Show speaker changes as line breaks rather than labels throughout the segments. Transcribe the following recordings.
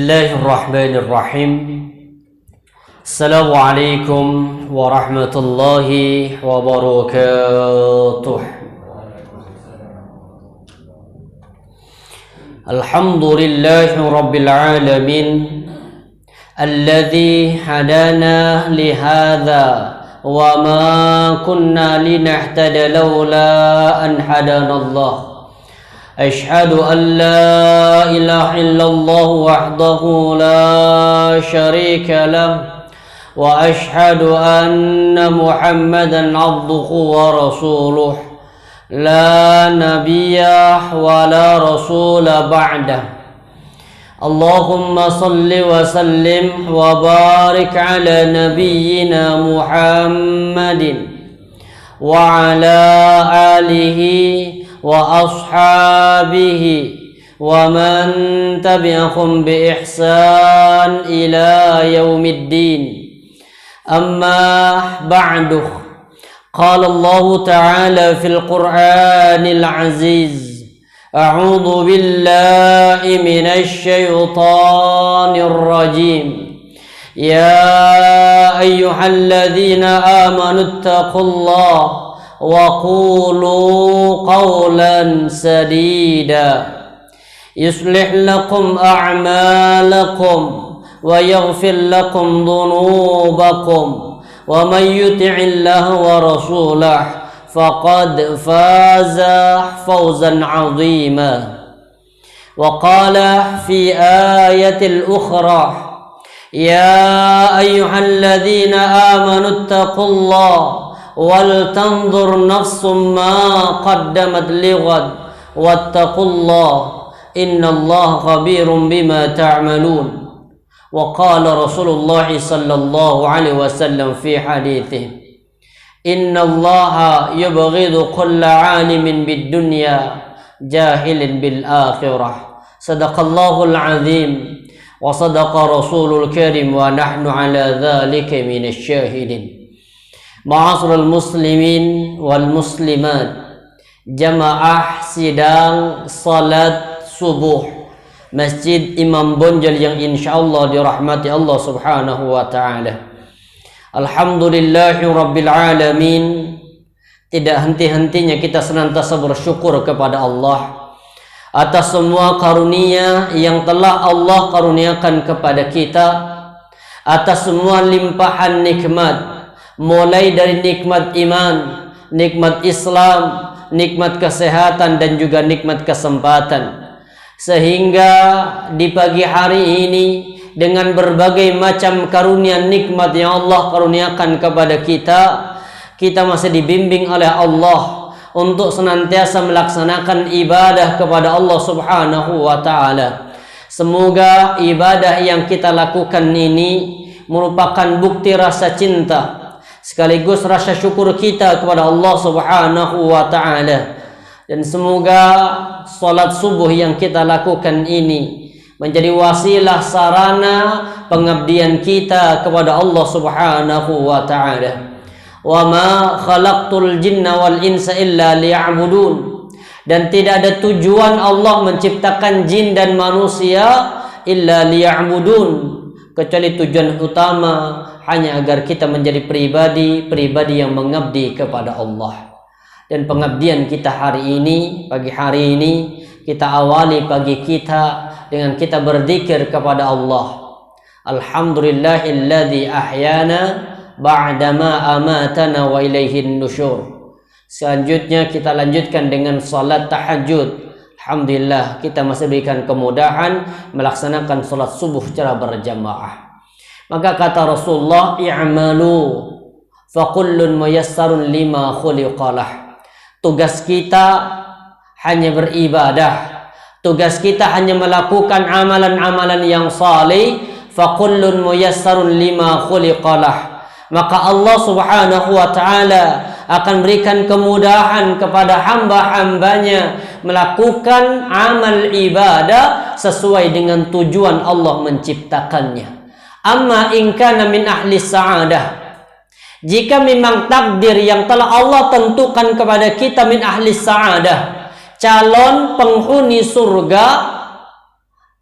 Bismillahirrahmanirrahim. Assalamualaikum warahmatullahi wabarakatuh. Alhamdulillahi rabbil alamin alladzi hadana li hadza wa ma kunna linahtadiya laula an hadana Allah. أشهد أن لا إله إلا الله وحده لا شريك له وأشهد أن محمدا عبده ورسوله لا نبي ولا رسول بعده اللهم صل وسلم وبارك على نبينا محمد وعلى آله وأصحابه ومن تبعهم بإحسان إلى يوم الدين أما بعد قال الله تعالى في القرآن العزيز أعوذ بالله من الشيطان الرجيم يا أيها الذين آمنوا اتقوا الله وقولوا قولا سديدا يصلح لكم أعمالكم ويغفر لكم ذنوبكم ومن يطع الله ورسوله فقد فاز فوزا عظيما وقال في آية الأخرى يا أيها الذين آمنوا اتقوا الله ولتنظر نفس ما قدمت لغد واتقوا الله إن الله خبير بما تعملون وقال رسول الله صلى الله عليه وسلم في حديثه إن الله يبغض كل عالم بالدنيا جاهل بالآخرة صدق الله العظيم وصدق رسول الكريم ونحن على ذلك من الشاهدين. Ma'asyiral muslimin wal muslimat, jamaah sidang salat subuh Masjid Imam Bonjol yang insyaallah dirahmati Allah subhanahu wa ta'ala. Alhamdulillahi rabbil alamin. Tidak henti-hentinya kita senantiasa bersyukur kepada Allah atas semua karunia yang telah Allah karuniakan kepada kita, atas semua limpahan nikmat, mulai dari nikmat iman, nikmat Islam, nikmat kesehatan, dan juga nikmat kesempatan. Sehingga di pagi hari ini dengan berbagai macam karunia nikmat yang Allah karuniakan kepada kita, kita masih dibimbing oleh Allah untuk senantiasa melaksanakan ibadah kepada Allah subhanahu wa ta'ala. Semoga ibadah yang kita lakukan ini merupakan bukti rasa cinta sekaligus rasa syukur kita kepada Allah subhanahu wa ta'ala. Dan semoga salat subuh yang kita lakukan ini menjadi wasilah sarana pengabdian kita kepada Allah subhanahu wa ta'ala. Wa ma khalaqtul jinna wal insa illa liya'budun. Dan tidak ada tujuan Allah menciptakan jin dan manusia illa liya'budun, kecuali tujuan utama hanya agar kita menjadi pribadi yang mengabdi kepada Allah. Dan pengabdian kita hari ini, pagi hari ini, kita awali pagi kita dengan kita berzikir kepada Allah. Alhamdulillahilladzi ahyana ba'dama amatana wa ilaihin nusyur. Selanjutnya kita lanjutkan dengan salat tahajud. Alhamdulillah kita masih berikan kemudahan melaksanakan salat subuh secara berjamaah. Maka kata Rasulullah, i'malu fa kullun muyassarun lima khuliqalah. Tugas kita hanya beribadah, tugas kita hanya melakukan amalan-amalan yang saleh. Fa kullun muyassarun lima khuliqalah. Maka Allah subhanahu wa ta'ala akan berikan kemudahan kepada hamba-hambanya melakukan amal ibadah sesuai dengan tujuan Allah menciptakannya. Amma in kana min ahli sa'adah, jika memang takdir yang telah Allah tentukan kepada kita min ahli sa'adah, calon penghuni surga,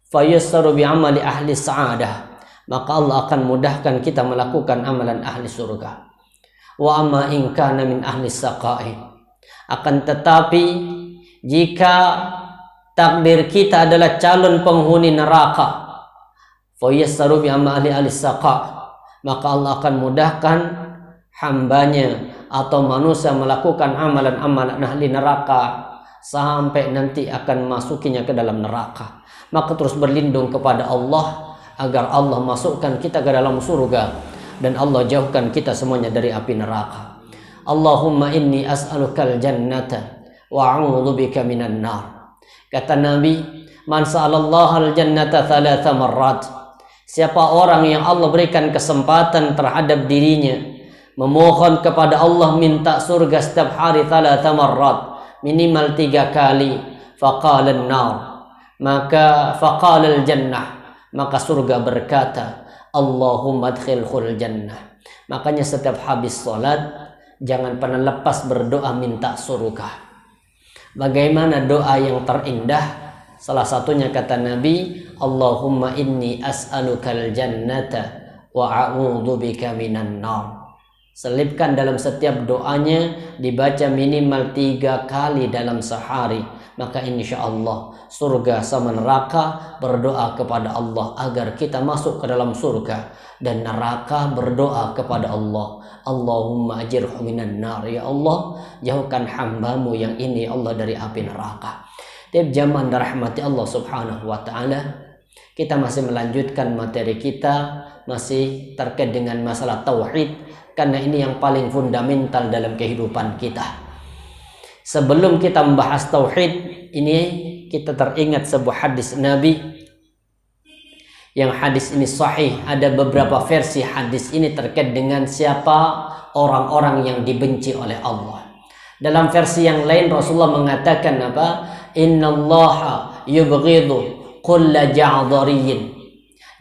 fayassaru bi amali ahli sa'adah, maka Allah akan mudahkan kita melakukan amalan ahli surga. Wa amma in kana min ahli saqa'i, akan tetapi jika takdir kita adalah calon penghuni neraka, fayassaru bi amali ahli saqa', maka Allah akan mudahkan hambanya atau manusia melakukan amalan-amalan ahli neraka sampai nanti akan masukinya ke dalam neraka. Maka terus berlindung kepada Allah agar Allah masukkan kita ke dalam surga dan Allah jauhkan kita semuanya dari api neraka. Allahumma inni as'alukal jannata wa a'udzubika minan nar. Kata Nabi, man sa'alallahu al-jannata thalatha marrat, siapa orang yang Allah berikan kesempatan terhadap dirinya memohon kepada Allah minta surga setiap hari thalatha marrat, minimal 3 kali, faqala an-nar, maka faqala al-jannah, maka surga berkata Allahumma adkhilhul jannah. Makanya setiap habis salat jangan pernah lepas berdoa minta surga. Bagaimana doa yang terindah? Salah satunya kata Nabi, Allahumma inni as'alukal jannata wa a'udzubika minan nar. Selipkan dalam setiap doanya dibaca minimal 3 kali dalam sehari, maka insya Allah surga sama neraka berdoa kepada Allah agar kita masuk ke dalam surga, dan neraka berdoa kepada Allah, Allahumma ajirhu minan nar, ya Allah jauhkan hambamu yang ini Allah dari api neraka. Tiap zaman dirahmati Allah subhanahu wa ta'ala, kita masih melanjutkan materi kita masih terkait dengan masalah tauhid, karena ini yang paling fundamental dalam kehidupan kita. Sebelum kita membahas tauhid ini, kita teringat sebuah hadis Nabi, yang hadis ini sahih. Ada beberapa versi hadis ini terkait dengan siapa orang-orang yang dibenci oleh Allah. Dalam versi yang lain Rasulullah mengatakan apa? Innallaha yubghidu kulla ja'dhariyyin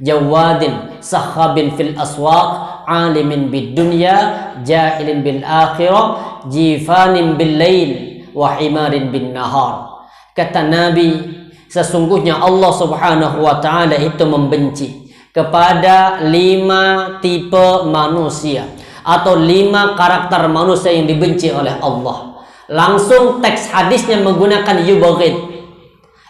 jawadin sakhabin fil aswaq alimin bid dunya jahilin bil akhirah jifanin bil lail wa himarin bin nahar. Kata Nabi, sesungguhnya Allah subhanahu wa ta'ala itu membenci kepada 5 tipe manusia atau 5 karakter manusia yang dibenci oleh Allah. Langsung teks hadisnya menggunakan yubaghid.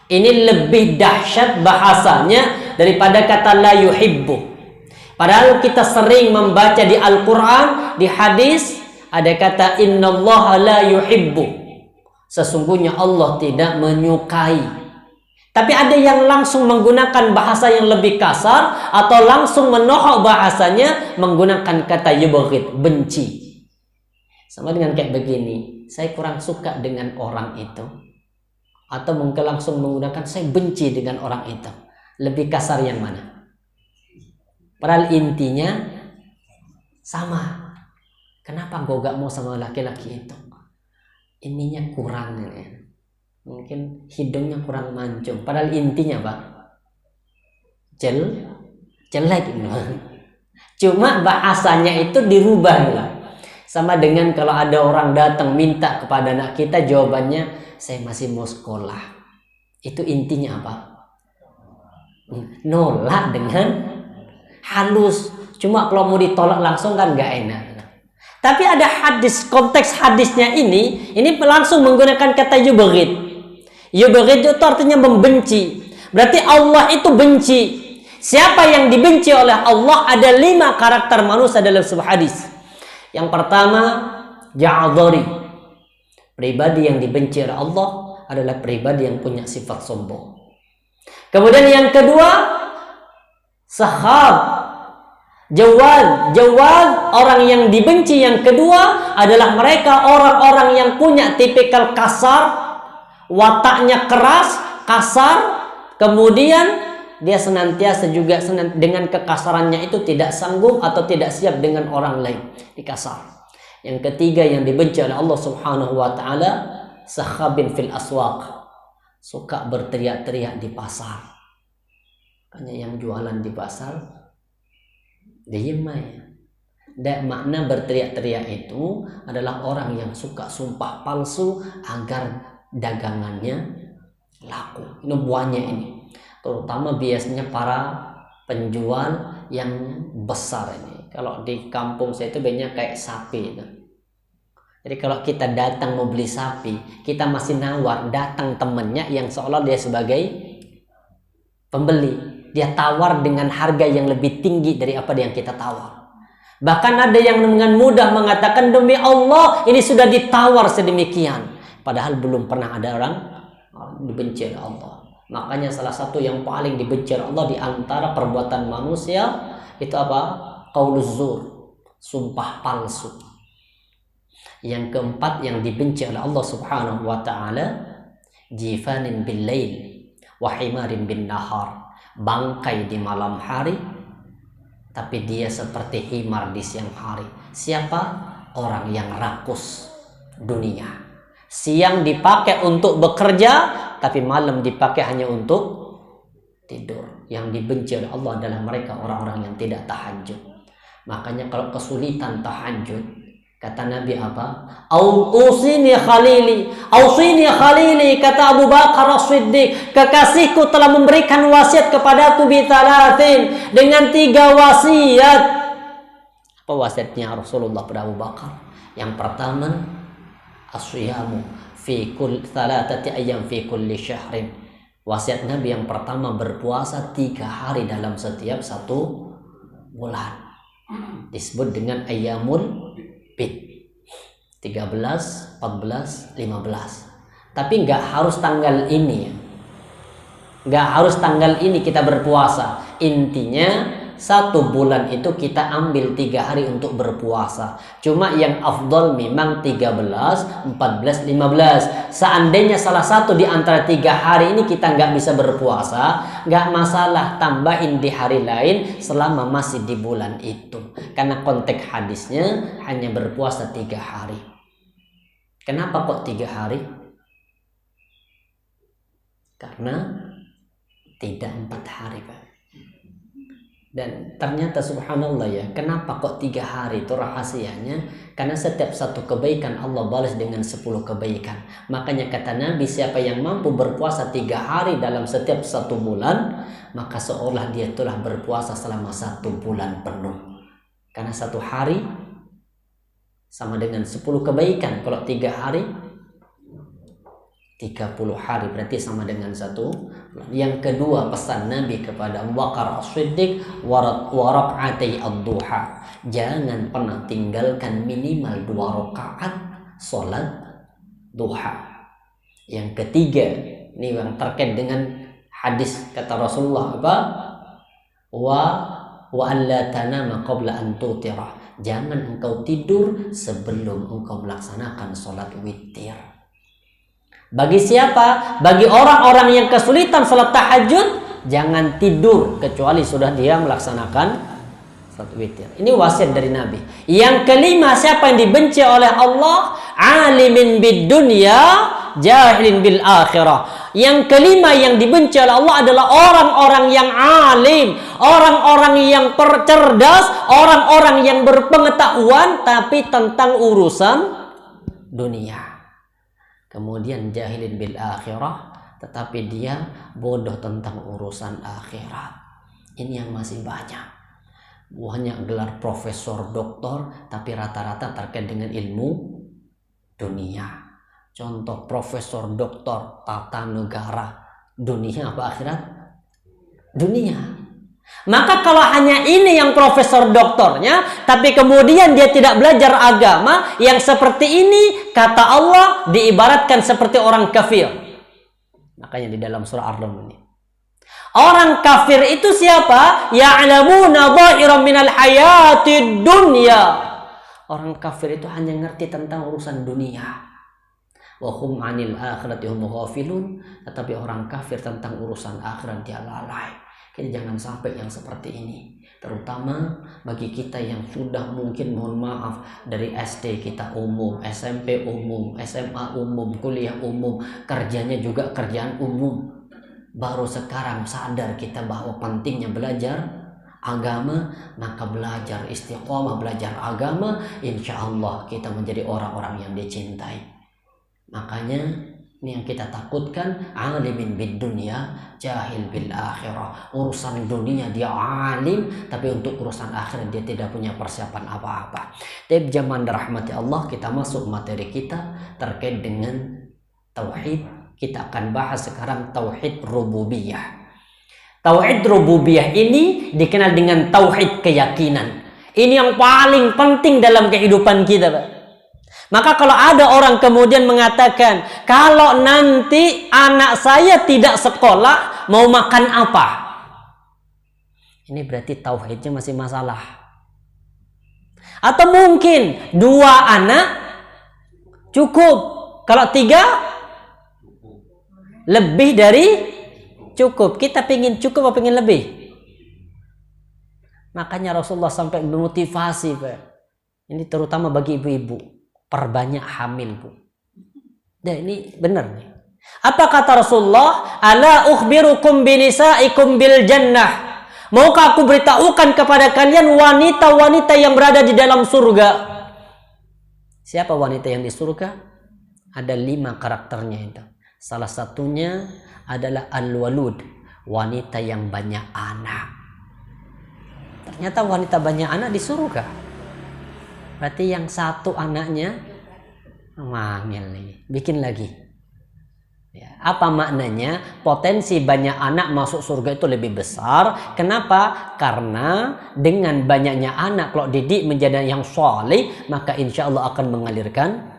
Ini lebih dahsyat bahasanya daripada kata la yuhibbu. Padahal kita sering membaca di Al-Quran, di hadis ada kata innallaha la yuhibbu, sesungguhnya Allah tidak menyukai. Tapi ada yang langsung menggunakan bahasa yang lebih kasar atau langsung menohok bahasanya menggunakan kata yubaghid, benci. Sama dengan kayak begini, saya kurang suka dengan orang itu, atau mungkin langsung menggunakan saya benci dengan orang itu. Lebih kasar yang mana? Padahal intinya sama. Kenapa gue gak mau sama laki-laki itu? Ininya kurang ya. Mungkin hidungnya kurang mancung. Padahal intinya apa? Jelek. Cuma bahasanya itu dirubah. Sama dengan kalau ada orang datang minta kepada anak kita, jawabannya saya masih mau sekolah. Itu intinya apa? Nolak dengan halus. Cuma kalau mau ditolak langsung kan gak enak. Tapi ada hadis, konteks hadisnya ini langsung menggunakan kata yubaghid. Yubaghid itu artinya membenci. Berarti Allah itu benci. Siapa yang dibenci oleh Allah? Ada 5 karakter manusia dalam sebuah hadis. Yang pertama, ja'dhari. Pribadi yang dibenci oleh Allah adalah pribadi yang punya sifat sombong. Kemudian yang kedua, sakhab. Jawad, orang yang dibenci yang kedua adalah mereka orang-orang yang punya tipikal kasar, wataknya keras, kasar, kemudian dia senantiasa juga dengan kekasarannya itu tidak sanggup atau tidak siap dengan orang lain, dikasar. Yang ketiga yang dibenci oleh Allah subhanahu wa ta'ala, sakhabin fil aswaq, suka berteriak-teriak di pasar. Hanya yang jualan di pasar diem aja. Dan makna berteriak-teriak itu adalah orang yang suka sumpah palsu agar dagangannya laku. Ini buahnya ini. terutama biasanya para penjual yang besar ini. Kalau di kampung saya itu banyak kayak sapi itu. Jadi kalau kita datang mau beli sapi, kita masih nawar, datang temennya yang seolah dia sebagai pembeli. Dia tawar dengan harga yang lebih tinggi dari apa yang kita tawar. Bahkan ada yang dengan mudah mengatakan, demi Allah ini sudah ditawar sedemikian. Padahal belum pernah ada orang dibenci oleh Allah. Makanya salah satu yang paling dibenci oleh Allah di antara perbuatan manusia itu apa? Qauluz zur, sumpah palsu. Yang keempat yang dibenci oleh Allah Subhanahu wa taala, jifanin bil lail wa himarin bin nahar. Bangkai di malam hari tapi dia seperti himar di siang hari. Siapa? Orang yang rakus dunia. Siang dipakai untuk bekerja, tapi malam dipakai hanya untuk tidur. Yang dibenci oleh Allah adalah mereka orang-orang yang tidak tahajud. Makanya kalau kesulitan tahajud, kata Nabi apa? Ausini khalili, ausini khalili, kata Abu Bakar As-Siddiq, kekasihku telah memberikan wasiat kepadaku bitalatin, dengan 3 wasiat. Apa wasiatnya Rasulullah pada Abu Bakar? Yang pertama, as-siyamu fi kulli 3 ayyam fi kulli syahrin. Wasiat Nabi yang pertama, berpuasa 3 hari dalam setiap 1 bulan. Disebut dengan ayyamul bid. 13, 14, 15. Tapi nggak harus tanggal ini. Nggak harus tanggal ini kita berpuasa. Intinya 1 bulan itu kita ambil 3 hari untuk berpuasa. Cuma yang afdal memang 13, 14, 15. Seandainya salah satu di antara 3 hari ini kita nggak bisa berpuasa, nggak masalah, tambahin di hari lain selama masih di bulan itu. Karena konteks hadisnya hanya berpuasa 3 hari. Kenapa kok 3 hari? Karena tidak 4 hari, Pak. Dan ternyata subhanallah ya, kenapa kok 3 hari itu rahasianya? Karena setiap 1 kebaikan Allah balas dengan 10 kebaikan. Makanya kata Nabi, siapa yang mampu berpuasa 3 hari dalam setiap 1 bulan, maka seolah dia telah berpuasa selama 1 bulan penuh. Karena 1 hari sama dengan 10 kebaikan. Kalau 3 hari 30 hari, berarti sama dengan 1 bulan. Yang kedua, pesan Nabi kepada Abu Bakar As-Siddiq, wa rak'atai ad-duha. Jangan pernah tinggalkan minimal 2 rakaat salat duha. Yang ketiga, ini yang terkait dengan hadis kata Rasulullah apa? Wa alla tanama qabla an tutira. Jangan engkau tidur sebelum engkau melaksanakan salat witir. Bagi siapa? Bagi orang-orang yang kesulitan salat tahajud, jangan tidur kecuali sudah dia melaksanakan salat witir. Ini wasiat dari Nabi. Yang kelima, siapa yang dibenci oleh Allah? Alimin bid dunya, jahilin bil akhirah. Yang kelima yang dibenci oleh Allah adalah orang-orang yang alim, orang-orang yang cerdas, orang-orang yang berpengetahuan tapi tentang urusan dunia. Kemudian jahilin bil akhirah, tetapi dia bodoh tentang urusan akhirat. Ini yang masih banyak. Banyak gelar profesor, doktor, tapi rata-rata terkait dengan ilmu dunia. Contoh profesor, doktor, tata negara. Dunia apa akhirat? Dunia. Maka kalau hanya ini yang profesor doktornya, tapi kemudian dia tidak belajar agama, yang seperti ini kata Allah diibaratkan seperti orang kafir. Makanya di dalam surah Ar-Rum ini, orang kafir itu siapa? Ya'lamuna dhahiran minal hayatid dunya. Orang kafir itu hanya ngerti tentang urusan dunia. Wa hum 'anil akhirati hum ghafilun. Tetapi orang kafir tentang urusan akhirat dia lalai. Jadi jangan sampai yang seperti ini, terutama bagi kita yang sudah mungkin, mohon maaf, dari SD kita umum, SMP umum, SMA umum, kuliah umum, kerjanya juga kerjaan umum. Baru sekarang sadar kita bahwa pentingnya belajar agama, maka belajar istiqomah, belajar agama, insya Allah kita menjadi orang-orang yang dicintai. Makanya Ini yang kita takutkan, alimin bid dunya, jahil bil akhirah. Urusan dunia dia alim, tapi untuk urusan akhirat dia tidak punya persiapan apa-apa. Tapi zaman dirahmati Allah, kita masuk materi kita terkait dengan tauhid. Kita akan bahas sekarang tauhid rububiyah. Tauhid rububiyah ini dikenal dengan tauhid keyakinan. Ini yang paling penting dalam kehidupan kita, Pak. Maka kalau ada orang kemudian mengatakan, kalau nanti anak saya tidak sekolah, mau makan apa? Ini berarti tauhidnya masih masalah. Atau mungkin 2 anak cukup. Kalau 3 lebih dari cukup. Kita pengen cukup atau pengen lebih? Makanya Rasulullah sampai memotivasi, Pak. Ini terutama bagi ibu-ibu, perbanyak hamil, Bu. Dan ini benar nih. Apa kata Rasulullah? Ala ukhbirukum binisaikum bil jannah. Maukah aku beritahukan kepada kalian wanita-wanita yang berada di dalam surga? Siapa wanita yang di surga? Ada 5 karakternya itu. Salah satunya adalah al-walud, wanita yang banyak anak. Ternyata wanita banyak anak di surga. Berarti yang 1 anaknya mangil nih, bikin lagi. Ya, apa maknanya? Potensi banyak anak masuk surga itu lebih besar. Kenapa? Karena dengan banyaknya anak, kalau didik menjadi yang soleh, maka insya Allah akan mengalirkan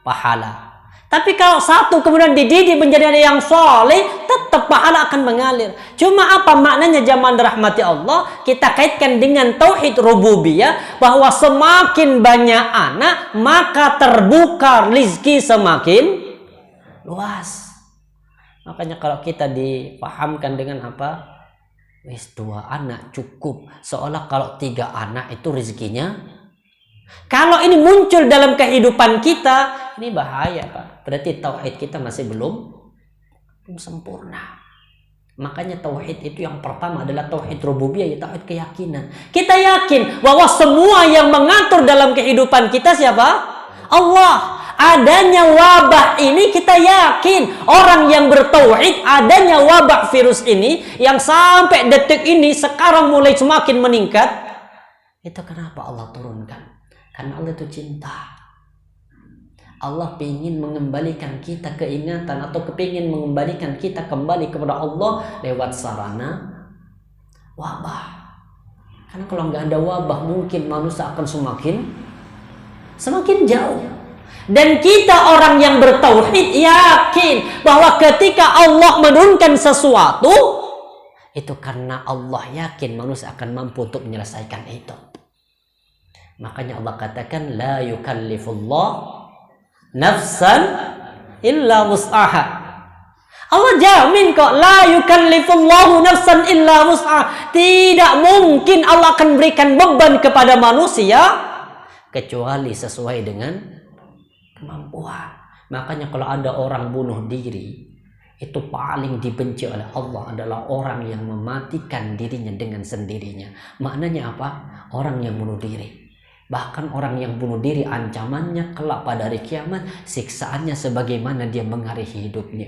pahala. Tapi kalau 1 kemudian dididik menjadi yang soleh, tetap pahala akan mengalir. Cuma apa maknanya zaman dirahmati Allah? Kita kaitkan dengan tauhid rububiyah, bahwa semakin banyak anak, maka terbuka rezeki semakin luas. Makanya kalau kita dipahamkan dengan apa? Wis 2 anak cukup. Seolah kalau 3 anak itu rezekinya. Kalau ini muncul dalam kehidupan kita, ini bahaya, Pak. Berarti tauhid kita masih belum sempurna. Makanya tauhid itu yang pertama adalah tauhid rububiyah, ya tauhid keyakinan. Kita yakin bahwa semua yang mengatur dalam kehidupan kita siapa? Allah. Adanya wabah ini kita yakin. Orang yang bertauhid, adanya wabah virus ini yang sampai detik ini sekarang mulai semakin meningkat. Itu kenapa Allah turunkan? Karena Allah itu cinta. Allah ingin mengembalikan kita keingatan atau kepingin mengembalikan kita kembali kepada Allah lewat sarana wabah. Karena kalau nggak ada wabah, mungkin manusia akan semakin jauh. Dan kita orang yang bertauhid yakin bahwa ketika Allah menurunkan sesuatu, itu karena Allah yakin manusia akan mampu untuk menyelesaikan itu. Makanya Allah katakan la yukallifullah nafsan illa wus'aha. Allah jamin kok, la yukallifullahu nafsan illa wus'aha. Tidak mungkin Allah akan berikan beban kepada manusia kecuali sesuai dengan kemampuan. Makanya kalau ada orang bunuh diri, itu paling dibenci oleh Allah adalah orang yang mematikan dirinya dengan sendirinya. Maknanya apa? Orang yang bunuh diri. Bahkan orang yang bunuh diri ancamannya kelak pada hari kiamat, siksaannya sebagaimana dia mengakhiri hidupnya.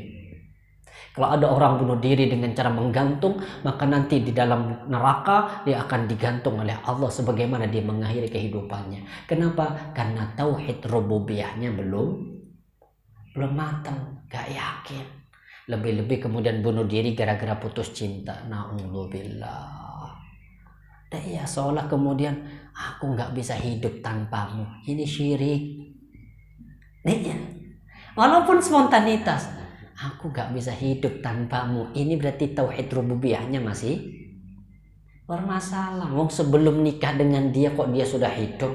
Kalau ada orang bunuh diri dengan cara menggantung, maka nanti di dalam neraka dia akan digantung oleh Allah sebagaimana dia mengakhiri kehidupannya. Kenapa? Karena tauhid rububiyahnya belum matang, gak yakin. Lebih-lebih kemudian bunuh diri gara-gara putus cinta. Na'udzubillah. Dan ya seolah kemudian aku nggak bisa hidup tanpamu. Ini syirik. Nih, walaupun spontanitas, aku nggak bisa hidup tanpamu. Ini berarti tauhid rububiyahnya masih bermasalah. Wong sebelum nikah dengan dia kok dia sudah hidup.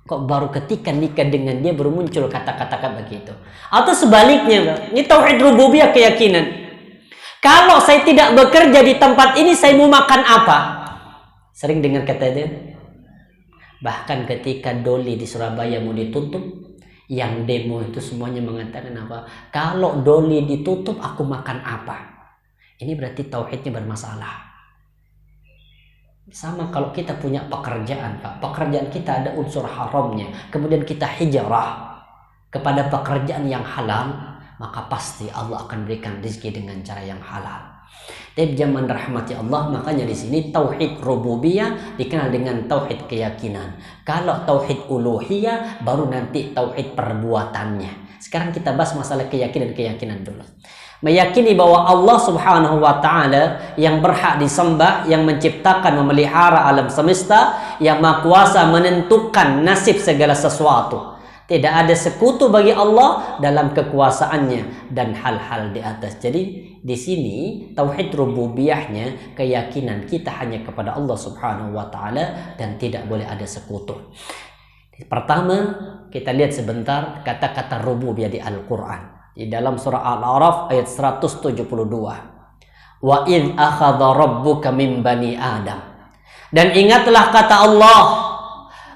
Kok baru ketika nikah dengan dia baru muncul kata-kata begitu. Atau sebaliknya, ini tauhid rububiyah keyakinan. Kalau saya tidak bekerja di tempat ini, saya mau makan apa? Sering dengar kata itu. Bahkan ketika Doli di Surabaya mau ditutup, yang demo itu semuanya mengatakan apa? Kalau Doli ditutup, aku makan apa? Ini berarti tauhidnya bermasalah. Sama kalau kita punya pekerjaan, Pak. Pekerjaan kita ada unsur haramnya. Kemudian kita hijrah kepada pekerjaan yang halal. maka pasti Allah akan berikan rezeki dengan cara yang halal. Tapi zaman rahmati Allah, makanya di sini tauhid rububiyah dikenal dengan tauhid keyakinan. Kalau tauhid uluhiyah baru nanti tauhid perbuatannya. Sekarang kita bahas masalah keyakinan dulu. Meyakini bahwa Allah Subhanahu wa taala yang berhak disembah, yang menciptakan, memelihara alam semesta, yang Maha Kuasa menentukan nasib segala sesuatu. Tidak ada sekutu bagi Allah dalam kekuasaannya dan hal-hal di atas. Jadi di sini tauhid rububiyahnya, keyakinan kita hanya kepada Allah Subhanahu wa taala dan tidak boleh ada sekutu. Pertama, kita lihat sebentar kata-kata rububiyah di Al-Qur'an. Di dalam surah Al-A'raf ayat 172. Wa idz akhadha rabbuka min bani Adam. Dan ingatlah kata Allah,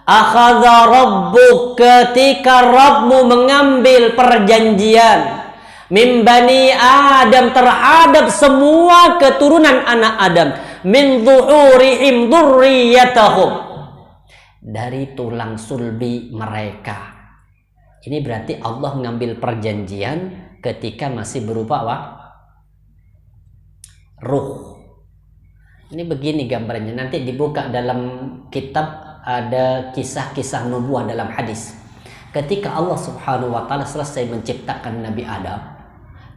akhadha rabbuk, ketika Rabbmu mengambil perjanjian min bani Adam, terhadap semua keturunan anak Adam, min zuhurihim dzurriyyatahum, dari tulang sulbi mereka. Ini berarti Allah mengambil perjanjian ketika masih berupa apa? Ruh. Ini begini gambarnya, nanti dibuka dalam kitab, ada kisah-kisah nubuah dalam hadis. Ketika Allah Subhanahu wa taala selesai menciptakan Nabi Adam,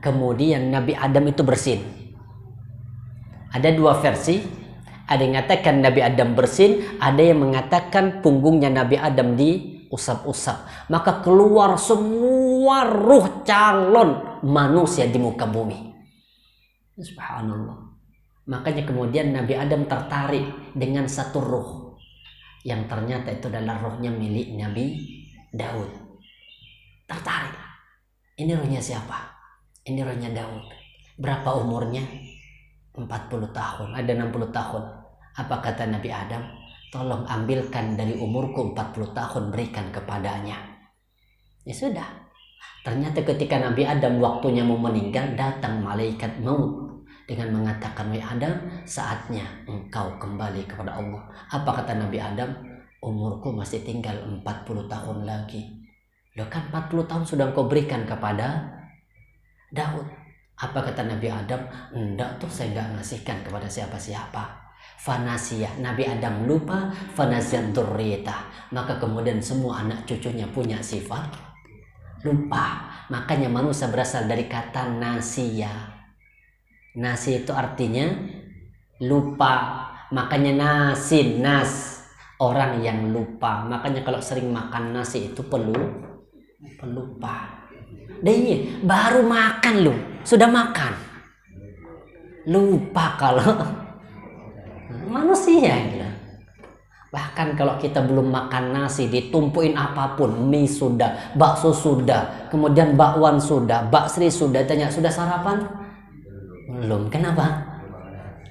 kemudian Nabi Adam itu bersin. Ada dua versi, ada yang mengatakan Nabi Adam bersin, ada yang mengatakan punggungnya Nabi Adam diusap-usap. Maka keluar semua ruh calon manusia di muka bumi. Subhanallah. Makanya kemudian Nabi Adam tertarik dengan satu ruh, yang ternyata itu adalah rohnya milik Nabi Daud. Tertarik. Ini rohnya siapa? Ini rohnya Daud. Berapa umurnya? 40 tahun. Ada 60 tahun. Apa kata Nabi Adam? Tolong ambilkan dari umurku 40 tahun, berikan kepadanya. Ya sudah. Ternyata ketika Nabi Adam waktunya mau meninggal, datang malaikat maut dengan mengatakan, wahai Adam, saatnya engkau kembali kepada Allah. Apa kata Nabi Adam? Umurku masih tinggal 40 tahun lagi. Loh kan 40 tahun sudah engkau berikan kepada Daud. Apa kata Nabi Adam? Enggak tuh, saya enggak ngasihkan kepada siapa-siapa. Fanasiyah, Nabi Adam lupa, fanasiyah dzurriyyatah. Maka kemudian semua anak cucunya punya sifat lupa. Makanya manusia berasal dari kata nasiyah. Nasi itu artinya lupa, makanya nasin, nas, orang yang lupa. Makanya kalau sering makan nasi itu pelupa. Deh, baru makan lu, sudah makan, lupa kalau manusia gitu. Bahkan kalau kita belum makan nasi, ditumpuin apapun, mie sudah, bakso sudah, kemudian bakwan sudah, baksri sudah, tanya sudah sarapan? Belum. Kenapa?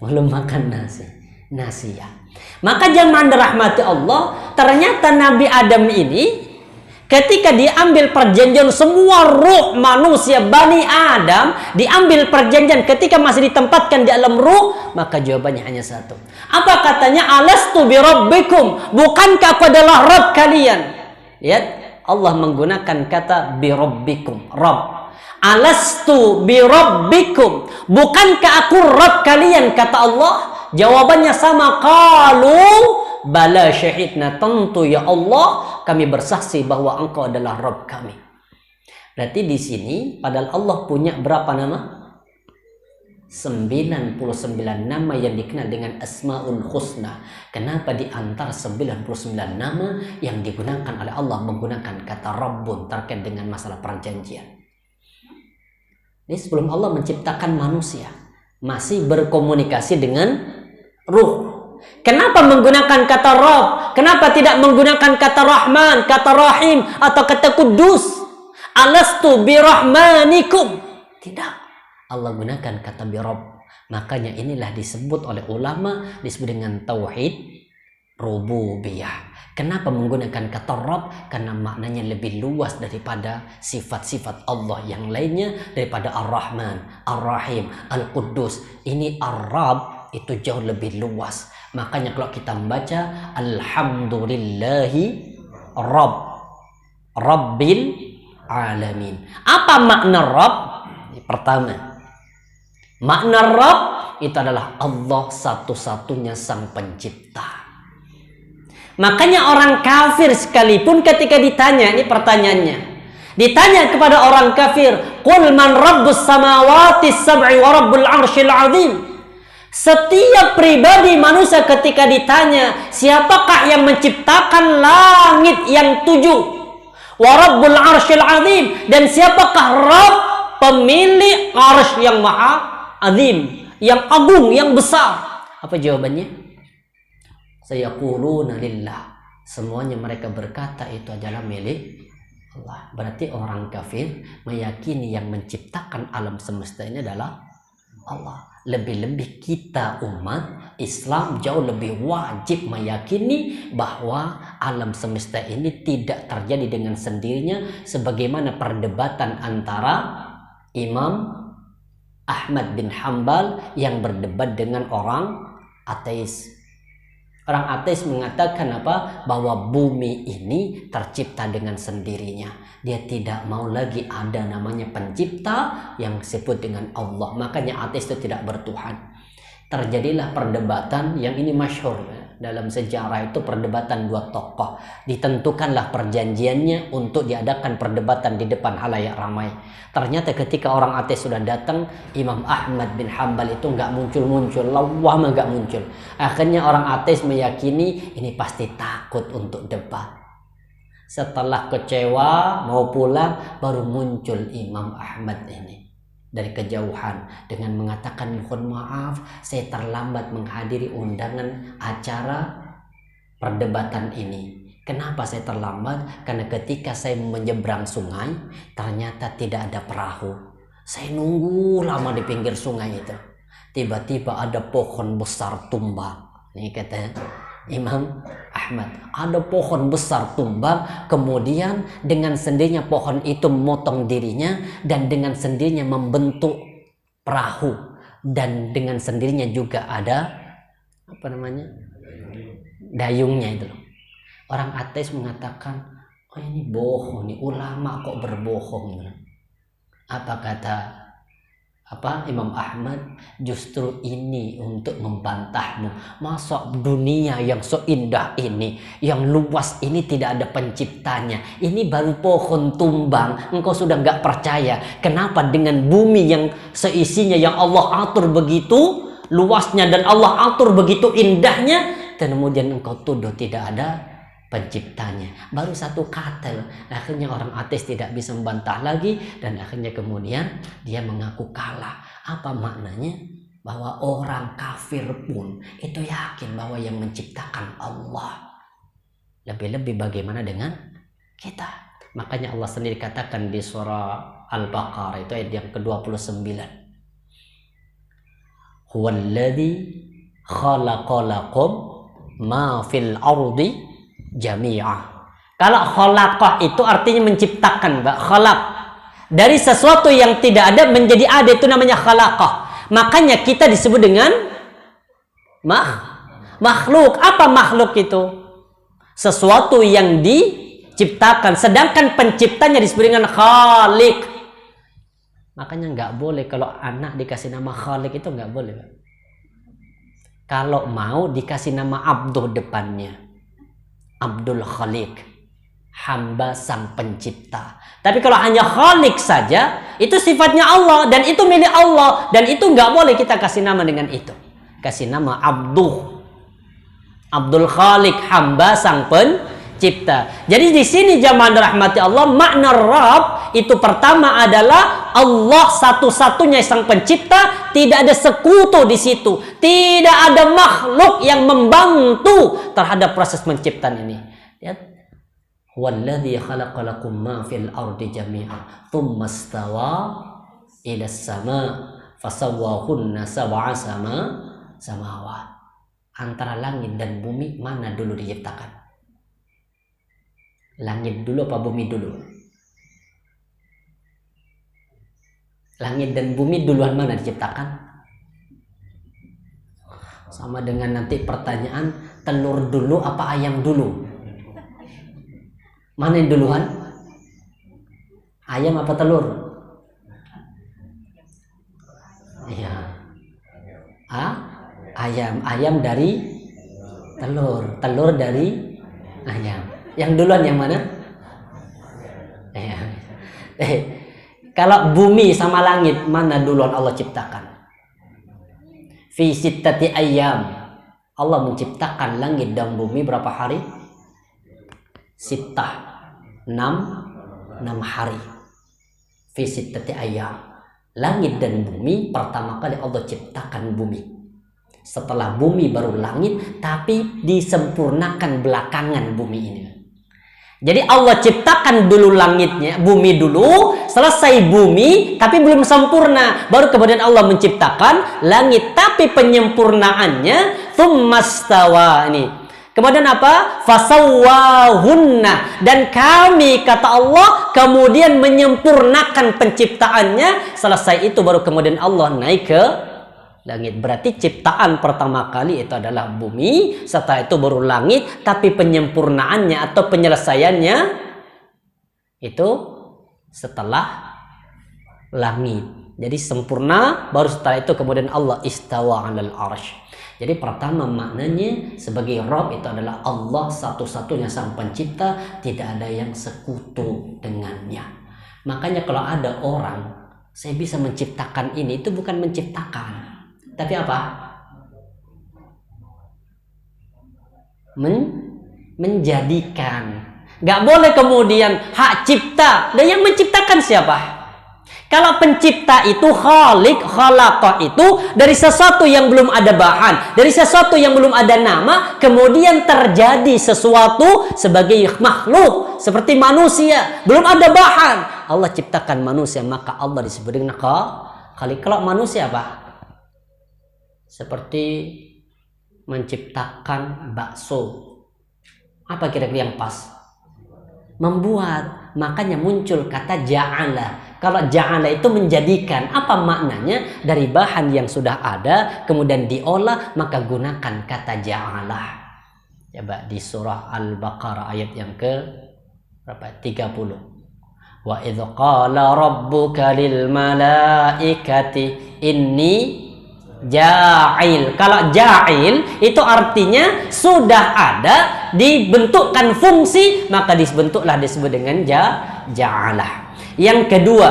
Belum makan nasi ya. Maka zaman dirahmati Allah, ternyata Nabi Adam ini ketika diambil perjanjian, semua ruh manusia Bani Adam diambil perjanjian ketika masih ditempatkan di alam ruh, maka jawabannya hanya satu. Apa katanya? Alastu bi rabbikum, bukankah aku adalah Rabb kalian? Lihat, Allah menggunakan kata bi rabbikum, Rabb. Alastu bi rabbikum, bukankah aku Rabb kalian? Kata Allah. Jawabannya sama, qalu bala syahidna, tentu ya Allah kami bersaksi bahwa engkau adalah Rabb kami. Berarti di sini padahal Allah punya berapa nama? 99 nama yang dikenal dengan Asmaul Husna. Kenapa di antara 99 nama yang digunakan oleh Allah menggunakan kata Rabbun terkait dengan masalah perjanjian? Ini sebelum Allah menciptakan manusia, masih berkomunikasi dengan ruh. Kenapa menggunakan kata Rabb? Kenapa tidak menggunakan kata Rahman, kata Rahim, atau kata Kudus? Alastu birahmanikum. Tidak. Allah gunakan kata Rabb. Makanya inilah disebut oleh ulama, disebut dengan tauhid rububiyah. Kenapa menggunakan kata Rabb? Karena maknanya lebih luas daripada sifat-sifat Allah yang lainnya, daripada Ar-Rahman, Ar-Rahim, Al-Quddus. Ini Ar-Rabb itu jauh lebih luas. Makanya kalau kita membaca Alhamdulillahi Rabbil alamin. Apa makna Rabb? Pertama, makna Rabb itu adalah Allah satu-satunya sang pencipta. Makanya orang kafir sekalipun ketika ditanya, ini pertanyaannya, ditanya kepada orang kafir, qul man rabbus samawati sab'i wa rabbul arsyil azim. Setiap pribadi manusia ketika ditanya, siapakah yang menciptakan langit yang 7 wa rabbul arsyil azim, dan siapakah Rabb pemilik arsy yang maha azim, yang agung, yang besar? Apa jawabannya? Sayaquluna lillah. Semuanya mereka berkata itu adalah milik Allah. Berarti orang kafir meyakini yang menciptakan alam semesta ini adalah Allah. Lebih-lebih kita umat Islam jauh lebih wajib meyakini bahwa alam semesta ini tidak terjadi dengan sendirinya, sebagaimana perdebatan antara Imam Ahmad bin Hanbal yang berdebat dengan orang ateis. Orang ateis mengatakan apa? Bahwa bumi ini tercipta dengan sendirinya. Dia tidak mau lagi ada namanya pencipta yang disebut dengan Allah. Makanya ateis itu tidak bertuhan. Terjadilah perdebatan yang ini masyhur dalam sejarah, itu perdebatan dua tokoh. Ditentukanlah perjanjiannya untuk diadakan perdebatan di depan halayak ramai. Ternyata ketika orang ateis sudah datang, Imam Ahmad bin Hanbal itu nggak muncul-muncul, lama nggak muncul. Akhirnya orang ateis meyakini ini pasti takut untuk debat. Setelah kecewa mau pulang, baru muncul Imam Ahmad ini dari kejauhan dengan mengatakan, mohon maaf saya terlambat menghadiri undangan acara perdebatan ini. Kenapa saya terlambat? Karena ketika saya menyeberang sungai ternyata tidak ada perahu. Saya nunggu lama di pinggir sungai itu. Tiba-tiba ada pohon besar tumbang. Ini kata Imam Ahmad, ada pohon besar tumbang, kemudian dengan sendirinya pohon itu memotong dirinya dan dengan sendirinya membentuk perahu, dan dengan sendirinya juga ada apa namanya, dayungnya itu. Orang ateis mengatakan, oh ini bohong nih, ulama kok berbohong. Apa kata Imam Ahmad? Justru ini untuk membantahmu. Masa dunia yang seindah ini, yang luas ini tidak ada penciptanya? Ini baru pohon tumbang, engkau sudah nggak percaya. Kenapa dengan bumi yang seisinya yang Allah atur begitu luasnya dan Allah atur begitu indahnya, kemudian engkau tuduh tidak ada penciptanya? Baru satu kata. Akhirnya orang ateis tidak bisa membantah lagi, dan akhirnya kemudian dia mengaku kalah. Apa maknanya? Bahwa orang kafir pun itu yakin bahwa yang menciptakan Allah. Lebih-lebih bagaimana dengan kita? Makanya Allah sendiri katakan di surah Al-Baqarah itu ayat yang ke-29, huwallazi khalaqalakum ma fil ardi jami'ah. Kalau khalaqah itu artinya menciptakan, Mbak. Khalaq dari sesuatu yang tidak ada menjadi ada, itu namanya khalaqah. Makanya kita disebut dengan makhluk. Apa makhluk itu? Sesuatu yang diciptakan. Sedangkan penciptanya disebut dengan khaliq. Makanya nggak boleh kalau anak dikasih nama khaliq, itu nggak boleh, Mbak. Kalau mau dikasih nama Abduh depannya, Abdul Khaliq, hamba sang pencipta. Tapi kalau hanya Khaliq saja, itu sifatnya Allah dan itu milik Allah, dan itu nggak boleh kita kasih nama dengan itu. Kasih nama Abdul Khaliq, hamba sang pencipta. Jadi di sini jamaah dirahmati Allah, makna Rabb itu pertama adalah Allah satu-satunya sang pencipta, tidak ada sekutu di situ, tidak ada makhluk yang membantu terhadap proses penciptaan ini. Lihat, walladzi khalaqalakum ma fil ardi jami'an tsumma istawa ila as-sama' fasawwahunna sab'a samawat. Antara langit dan bumi mana dulu diciptakan? Langit dulu apa bumi dulu? Langit dan bumi duluan mana diciptakan? Sama dengan nanti pertanyaan, telur dulu apa ayam dulu? Mana yang duluan? Ayam apa telur? Iya. Ayam dari telur dari ayam. Yang duluan yang mana? Kalau bumi sama langit, mana duluan Allah ciptakan? Fi sittati ayyam. Allah menciptakan langit dan bumi berapa hari? Sittah. 6 hari. Fi sittati ayyam. Langit dan bumi pertama kali Allah ciptakan bumi. Setelah bumi baru langit, tapi disempurnakan belakangan bumi ini. Jadi Allah ciptakan dulu langitnya, bumi dulu, selesai bumi, tapi belum sempurna. Baru kemudian Allah menciptakan langit, tapi penyempurnaannya tsummastawa ini. Kemudian apa? Fasawwahunna. Dan kami, kata Allah, kemudian menyempurnakan penciptaannya. Selesai itu baru kemudian Allah naik ke langit. Berarti ciptaan pertama kali itu adalah bumi, setelah itu baru langit, tapi penyempurnaannya atau penyelesaiannya itu setelah langit. Jadi sempurna, baru setelah itu kemudian Allah istawa 'alal arsy. Jadi pertama maknanya sebagai Rabb itu adalah Allah satu-satunya sang pencipta, tidak ada yang sekutu dengannya. Makanya kalau ada orang, saya bisa menciptakan ini, itu bukan menciptakan. Tapi apa? Menjadikan. Gak boleh kemudian hak cipta. Dan yang menciptakan siapa? Kalau pencipta itu khalik, khalaqa itu dari sesuatu yang belum ada bahan, dari sesuatu yang belum ada nama, kemudian terjadi sesuatu sebagai makhluk seperti manusia, belum ada bahan. Allah ciptakan manusia, maka Allah disebut dengan khalik. Kalau manusia apa? Seperti menciptakan bakso. Apa kira-kira yang pas? Membuat. Makanya muncul kata ja'ala. Kalau ja'ala itu menjadikan. Apa maknanya? Dari bahan yang sudah ada, kemudian diolah, maka gunakan kata ja'ala. Coba di surah Al-Baqarah ayat yang ke berapa? 30. Wa idh qala rabbuka lil malaikati inni ja'il. Kalau ja'il itu artinya sudah ada, dibentukkan fungsi, maka dibentuklah disebut dengan ja'alah. Yang kedua,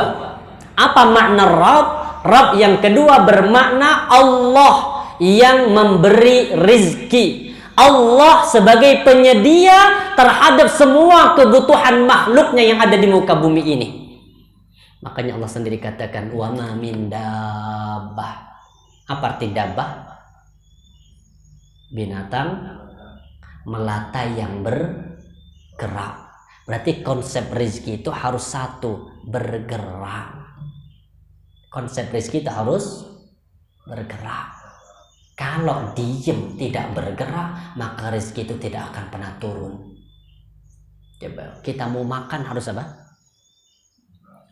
apa makna Rabb? Rabb yang kedua bermakna Allah yang memberi rizki. Allah sebagai penyedia terhadap semua kebutuhan makhluknya yang ada di muka bumi ini. Makanya Allah sendiri katakan wa ma min dabbah. Apa arti dabbah? Binatang melata yang bergerak. Berarti konsep rezeki itu harus satu, bergerak. Konsep rezeki itu harus bergerak. Kalau diem tidak bergerak, maka rezeki itu tidak akan pernah turun. Coba kita mau makan harus apa?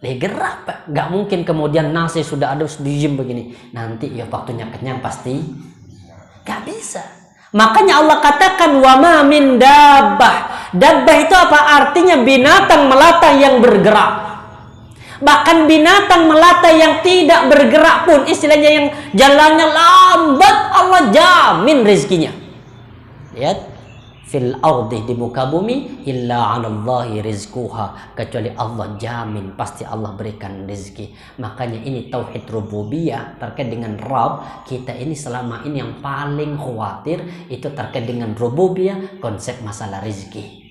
Gerak, Pak. Nggak mungkin kemudian nasi sudah ada diem begini. Nanti ya waktunya kenyang pasti. Nggak bisa. Makanya Allah katakan wa ma min dabbah. Dabbah itu apa? Artinya binatang melata yang bergerak. Bahkan binatang melata yang tidak bergerak pun, istilahnya yang jalannya lambat, Allah jamin rezekinya. Lihat, fil ardi, di muka bumi, illa 'alallahi rizquha, kecuali Allah jamin pasti Allah berikan rezeki. Makanya ini tauhid rububiyah terkait dengan Rabb. Kita ini selama ini yang paling khawatir itu terkait dengan rububiyah, konsep masalah rezeki.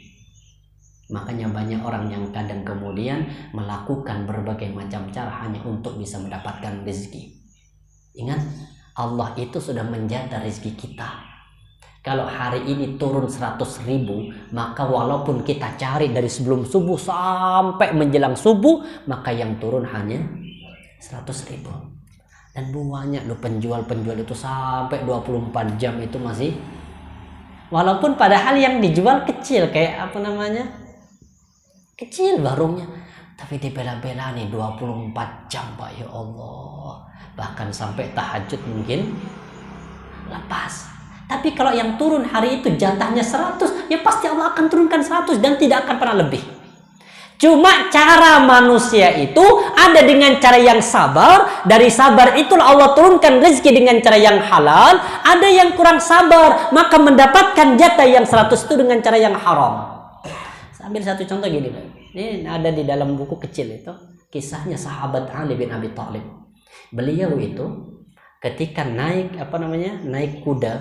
Makanya banyak orang yang kadang kemudian melakukan berbagai macam cara hanya untuk bisa mendapatkan rezeki. Ingat, Allah itu sudah menjata rezeki kita. Kalau hari ini turun 100.000, maka walaupun kita cari dari sebelum subuh sampai menjelang subuh, maka yang turun hanya 100.000. Dan banyak loh penjual-penjual itu sampai 24 jam itu masih. Walaupun padahal yang dijual kecil, kayak apa namanya? Kecil warungnya, tapi dibela-bela nih 24 jam, Pak, ya Allah. Bahkan sampai tahajud mungkin lepas. Tapi kalau yang turun hari itu jatahnya 100, ya pasti Allah akan turunkan 100 dan tidak akan pernah lebih. Cuma cara manusia itu ada dengan cara yang sabar. Dari sabar itulah Allah turunkan rezeki dengan cara yang halal. Ada yang kurang sabar, maka mendapatkan jatah yang 100 itu dengan cara yang haram. Ambil satu contoh gini, ini ada di dalam buku kecil itu. Kisahnya sahabat Ali bin Abi Thalib. Beliau itu ketika naik kuda,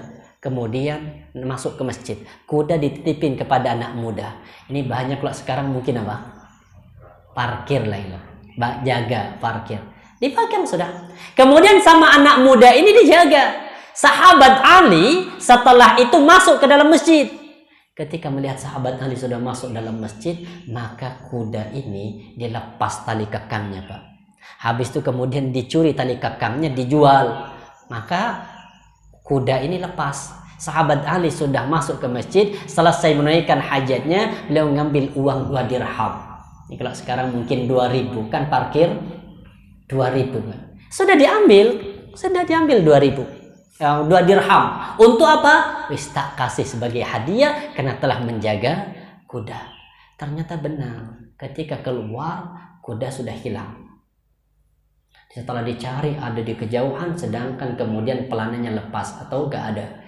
kemudian masuk ke masjid. Kuda dititipin kepada anak muda. Ini banyak loh sekarang mungkin apa? Parkir lah ini, jaga parkir, dipakai sudah. Kemudian sama anak muda ini dijaga. Sahabat Ali setelah itu masuk ke dalam masjid. Ketika melihat sahabat Ali sudah masuk dalam masjid, maka kuda ini dilepas tali kekangnya, Pak. Habis itu kemudian dicuri tali kekangnya, dijual. Maka kuda ini lepas. Sahabat Ali sudah masuk ke masjid, selesai menunaikan hajatnya, beliau ngambil uang 2 dirham. Ini kalau sekarang mungkin 2.000 kan parkir 2.000 kan. Sudah diambil 2.000. 2 dirham. Untuk apa? Wis tak kasih sebagai hadiah karena telah menjaga kuda. Ternyata benar. Ketika keluar, kuda sudah hilang. Setelah dicari ada di kejauhan, sedangkan kemudian pelananya lepas atau gak ada.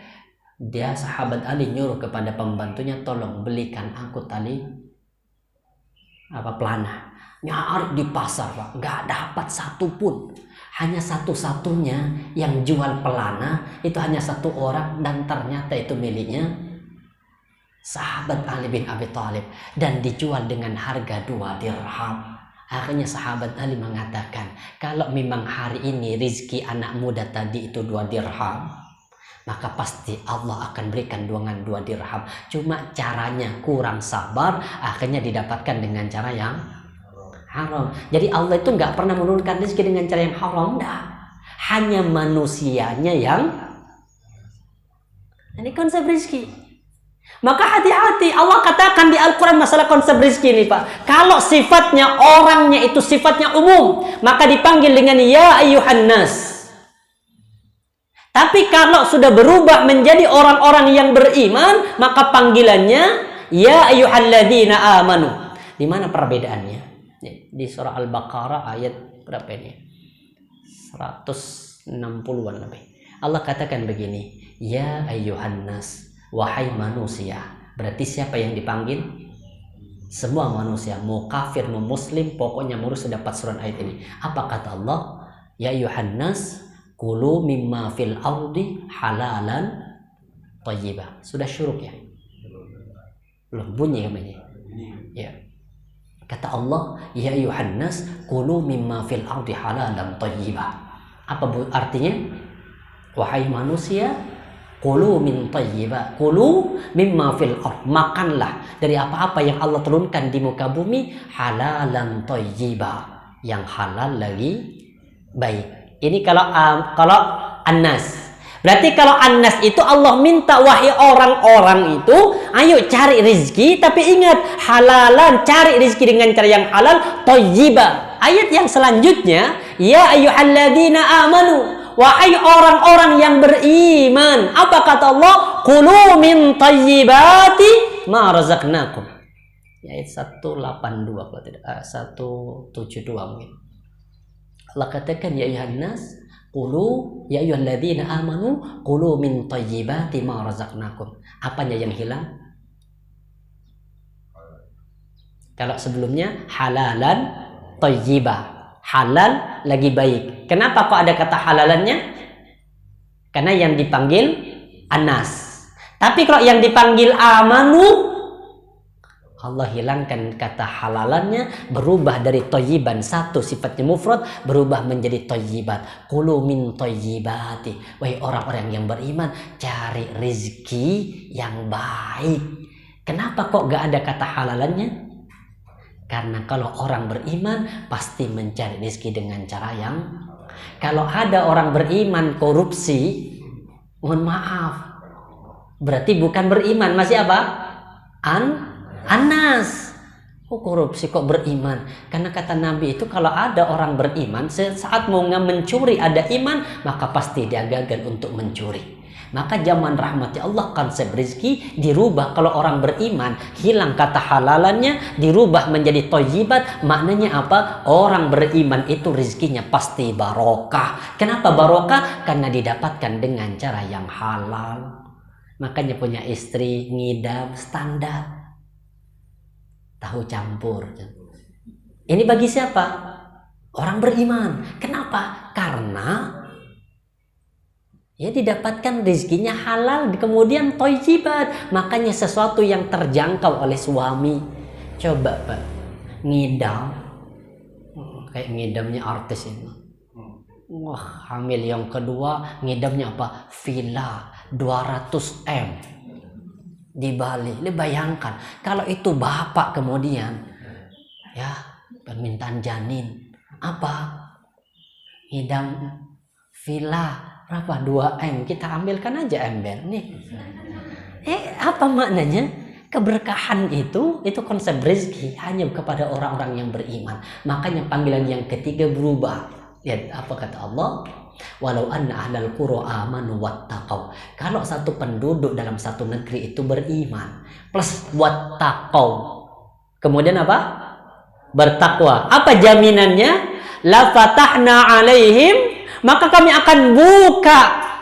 Dia sahabat Ali nyuruh kepada pembantunya, tolong belikan aku tali pelana. Nyari di pasar, Pak, nggak dapat satu pun. Hanya satu-satunya yang jual pelana itu hanya 1 orang, dan ternyata itu miliknya sahabat Ali bin Abi Thalib dan dijual dengan harga 2 dirham. Akhirnya sahabat Ali mengatakan, kalau memang hari ini rizki anak muda tadi itu 2 dirham, maka pasti Allah akan berikan dengan 2 dirham. Cuma caranya kurang sabar, akhirnya didapatkan dengan cara yang haram. Jadi Allah itu nggak pernah menurunkan rezeki dengan cara yang haram, enggak. Hanya manusianya yang ini konsep rezeki. Maka hati-hati, Allah katakan di Al-Quran masalah konsep rezeki ini, Pak. Kalau sifatnya orangnya itu sifatnya umum, maka dipanggil dengan ya ayyuhan nas. Tapi kalau sudah berubah menjadi orang-orang yang beriman, maka panggilannya ya ayyuhalladzina amanu. Di mana perbedaannya? Di surah Al-Baqarah ayat berapa ini? 160-an lebih. Allah katakan begini, ya ayyuhan nas, wahai manusia. Berarti siapa yang dipanggil? Semua manusia, mau kafir, mau muslim, pokoknya harus dapat surah ayat ini. Apa kata Allah? Ya ayyuhan nas, kulu mimma fil ardi halalan thayyibah. Sudah syuruk ya? Belum bunyi namanya. Ya. Kata Allah, ya ayyuhan nas, kulu mimma fil ardi halalan thayyibah. Apa artinya? Wahai manusia, kulu min thayyibah. Kulu mimma fil ard. Makanlah dari apa-apa yang Allah turunkan di muka bumi, halalan thayyibah. Yang halal lagi baik. Ini kalau An-Nas. Berarti kalau An-Nas itu Allah minta, wahai orang-orang itu, ayo cari rezeki, tapi ingat halalan, cari rezeki dengan cara yang halal, thayyibah. Ayat yang selanjutnya, ya ayyuhalladzina amanu, wahai orang-orang yang beriman. Apa kata Allah? Kulu min thayyibati ma razaqnakum. Ayat 182 kalau tidak 172 mungkin. Allah katakan ya ayyuhan nas, qulu ya ayyuhalladzina amanu qulu min thayyibati ma razaqnakum. Apanya yang hilang? Kalau sebelumnya halalan thayyibah, halal lagi baik. Kenapa kok ada kata halalannya? Karena yang dipanggil Anas. Tapi kalau yang dipanggil amanu, Allah hilangkan kata halalannya, berubah dari thayyiban, satu sifatnya mufrad berubah menjadi thayyibat. Qulu min thayyibati, wahai orang-orang yang beriman, cari rezeki yang baik. Kenapa kok gak ada kata halalannya? Karena kalau orang beriman pasti mencari rezeki dengan cara yang, kalau ada orang beriman korupsi, mohon maaf, berarti bukan beriman, masih apa? Anas. Kok korupsi kok beriman? Karena kata Nabi itu kalau ada orang beriman, saat mau mencuri ada iman, maka pasti dia gagal untuk mencuri. Maka zaman rahmati Allah konsep rizki dirubah. Kalau orang beriman hilang kata halalannya, dirubah menjadi thayyibat. Maknanya apa? Orang beriman itu rizkinya pasti barokah. Kenapa barokah? Karena didapatkan dengan cara yang halal. Makanya punya istri ngidam standar tahu campur. Ini bagi siapa? Orang beriman. Kenapa? Karena ya didapatkan rezekinya halal, kemudian thayyibat. Makanya sesuatu yang terjangkau oleh suami. Coba Pak, ngidam kayak ngidamnya artis ini. Wah, hamil yang kedua ngidamnya apa? Villa 200M di Bali. Lu bayangkan kalau itu bapak kemudian ya permintaan janin apa? Ngidam villa berapa 2M, kita ambilkan aja ember nih. Apa maknanya? Keberkahan itu konsep rezeki hanya kepada orang-orang yang beriman. Makanya panggilan yang ketiga berubah. Lihat apa kata Allah? Walau anna ahlal qura amanu wattaqau. Kalau satu penduduk dalam satu negeri itu beriman plus wattaqau. Kemudian apa? Bertakwa. Apa jaminannya? La fatahna alaihim, maka kami akan buka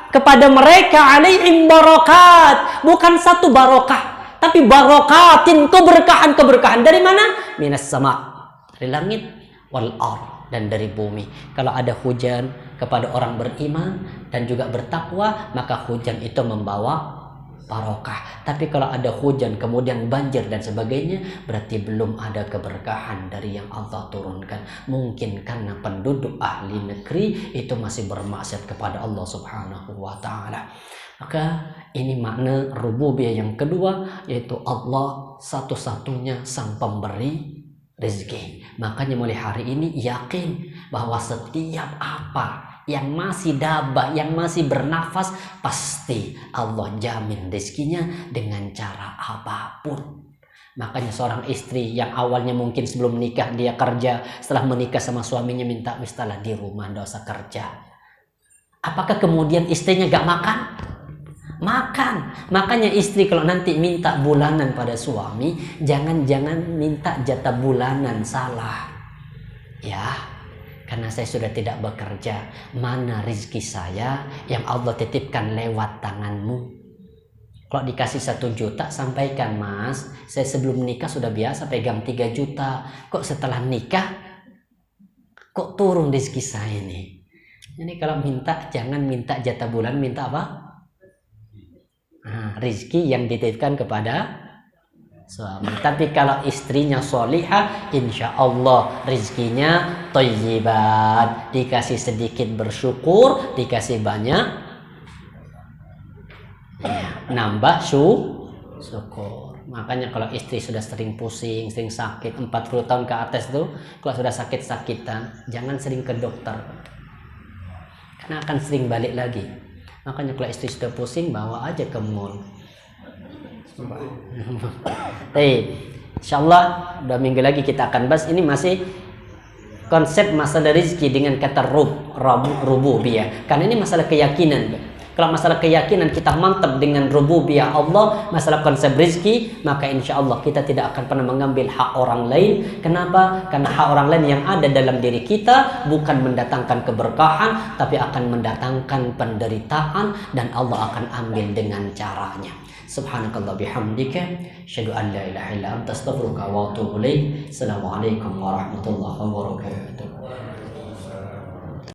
kepada mereka alaihim barakat. Bukan satu barokah, tapi barokatin, keberkahan. Dari mana? Minas sama, dari langit, wal ard, dan dari bumi. Kalau ada hujan kepada orang beriman dan juga bertakwa, maka hujan itu membawa barokah. Tapi kalau ada hujan kemudian banjir dan sebagainya, berarti belum ada keberkahan dari yang Allah turunkan. Mungkin karena penduduk ahli negeri itu masih bermaksiat kepada Allah Subhanahu wa taala. Maka ini makna rububiyah yang kedua, yaitu Allah satu-satunya sang pemberi rezeki. Makanya mulai hari ini yakin bahwa setiap apa yang masih dabah, yang masih bernafas, pasti Allah jamin rezekinya dengan cara apapun. Makanya seorang istri yang awalnya mungkin sebelum menikah dia kerja, setelah menikah sama suaminya minta mistalah di rumah, nggak usah kerja. Apakah kemudian istrinya gak makan? Makan. Makanya istri kalau nanti minta bulanan pada suami, jangan minta jatah bulanan, salah. Ya, karena saya sudah tidak bekerja, mana rezeki saya yang Allah titipkan lewat tanganmu. Kalau dikasih 1 juta, sampaikan, Mas, saya sebelum nikah sudah biasa pegang 3 juta. Kok setelah nikah kok turun rezeki saya nih? Jadi kalau minta, jangan minta jatah bulan, minta apa? Rezeki yang dititipkan kepada suami. Tapi kalau istrinya solihah, insya Allah rezekinya thayyibat. Dikasih sedikit bersyukur, dikasih banyak nambah syukur. Makanya kalau istri sudah sering pusing, sering sakit, 40 tahun ke atas tuh, kalau sudah sakit-sakitan, jangan sering ke dokter, karena akan sering balik lagi. Makanya kalau istri sudah pusing, bawa aja ke mall. Insyaallah 2 minggu lagi kita akan bahas. Ini masih konsep masalah rezeki dengan kata rububiyah. Karena ini masalah keyakinan. Kalau masalah keyakinan kita mantap dengan rububiyah Allah, masalah konsep rezeki, maka insya Allah kita tidak akan pernah mengambil hak orang lain. Kenapa? Karena hak orang lain yang ada dalam diri kita bukan mendatangkan keberkahan, tapi akan mendatangkan penderitaan, dan Allah akan ambil dengan caranya. Subhanakallah bihamdika, asyhadu an la ilaha illa anta, astaghfiruka wa atubu ilaik. Assalamualaikum warahmatullahi wabarakatuh.